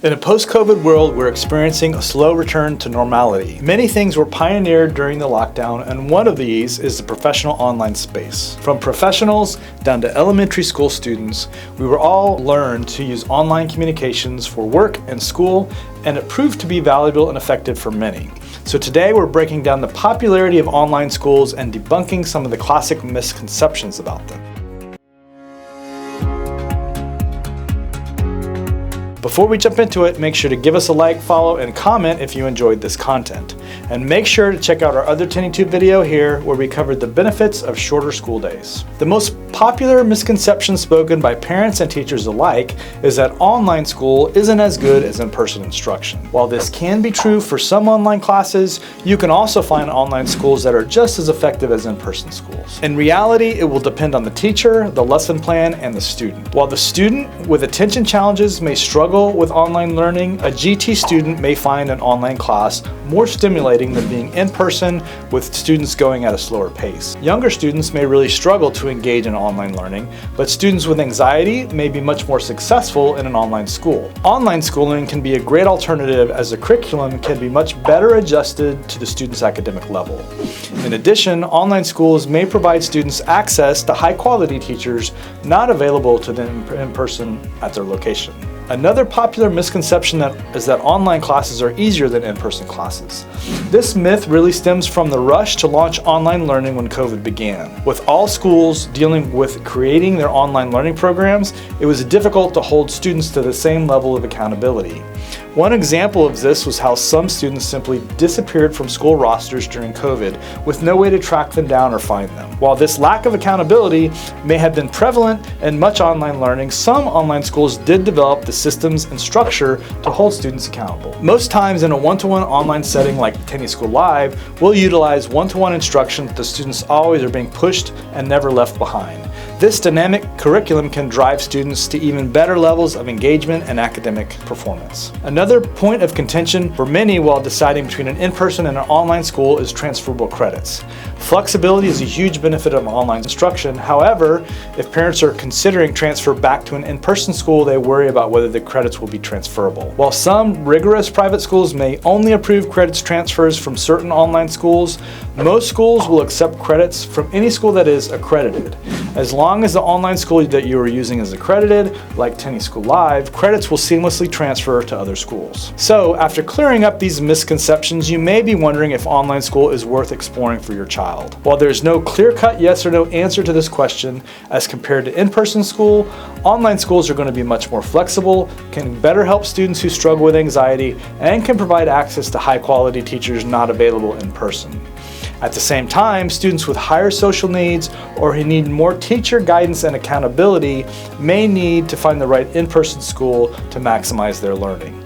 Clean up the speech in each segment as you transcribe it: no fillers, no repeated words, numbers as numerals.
In a post-COVID world, we're experiencing a slow return to normality. Many things were pioneered during the lockdown, and one of these is the professional online space. From professionals down to elementary school students, we were all learned to use online communications for work and school, and it proved to be valuable and effective for many. So today we're breaking down the popularity of online schools and debunking some of the classic misconceptions about them. Before we jump into it, make sure to give us a like, follow, and comment if you enjoyed this content. And make sure to check out our other TenneyTube video here where we covered the benefits of shorter school days. The most popular misconception spoken by parents and teachers alike is that online school isn't as good as in-person instruction. While this can be true for some online classes, you can also find online schools that are just as effective as in-person schools. In reality, it will depend on the teacher, the lesson plan, and the student. While the student with attention challenges may struggle with online learning, a GT student may find an online class more stimulating than being in person with students going at a slower pace. Younger students may really struggle to engage in online learning, but students with anxiety may be much more successful in an online school. Online schooling can be a great alternative as the curriculum can be much better adjusted to the student's academic level. In addition, online schools may provide students access to high-quality teachers not available to them in person at their location. Another popular misconception is that online classes are easier than in-person classes. This myth really stems from the rush to launch online learning when COVID began. With all schools dealing with creating their online learning programs, it was difficult to hold students to the same level of accountability. One example of this was how some students simply disappeared from school rosters during COVID with no way to track them down or find them. While this lack of accountability may have been prevalent in much online learning, some online schools did develop the systems and structure to hold students accountable. Most times in a one-to-one online setting like Tenney School Live, we'll utilize one-to-one instruction that the students always are being pushed and never left behind. This dynamic curriculum can drive students to even better levels of engagement and academic performance. Another point of contention for many while deciding between an in-person and an online school is transferable credits. Flexibility is a huge benefit of online instruction. However, if parents are considering transfer back to an in-person school, they worry about whether the credits will be transferable. While some rigorous private schools may only approve credits transfers from certain online schools, most schools will accept credits from any school that is accredited. As long as the online school that you are using is accredited, like Tenney School Live, credits will seamlessly transfer to other schools. So, after clearing up these misconceptions, you may be wondering if online school is worth exploring for your child. While there's no clear-cut yes or no answer to this question, as compared to in-person school, online schools are going to be much more flexible, can better help students who struggle with anxiety, and can provide access to high-quality teachers not available in person. At the same time, students with higher social needs or who need more teacher guidance and accountability may need to find the right in-person school to maximize their learning.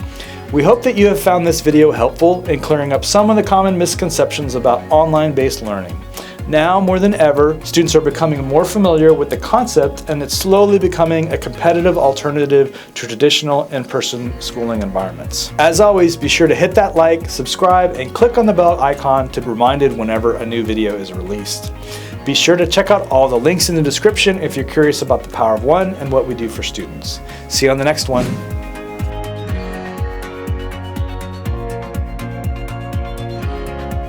We hope that you have found this video helpful in clearing up some of the common misconceptions about online-based learning. Now, more than ever, students are becoming more familiar with the concept, and it's slowly becoming a competitive alternative to traditional in-person schooling environments. As always, be sure to hit that like, subscribe, and click on the bell icon to be reminded whenever a new video is released. Be sure to check out all the links in the description if you're curious about the Power of One and what we do for students. See you on the next one.